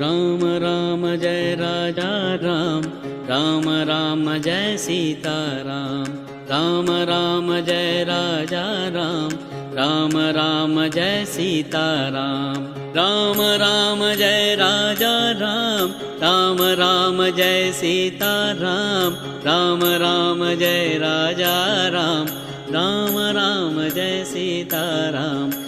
Ram Ram Jai Raja Ram, Ram Ram Jai Sita Ram. Ram Ram Jai Raja Ram, Ram Ram Jai Sita Ram. Ram Ram Jai Raja Ram, Ram Ram Jai Sita Ram. Ram Ram Jai Raja Ram, Ram Ram Jai Sita Ram.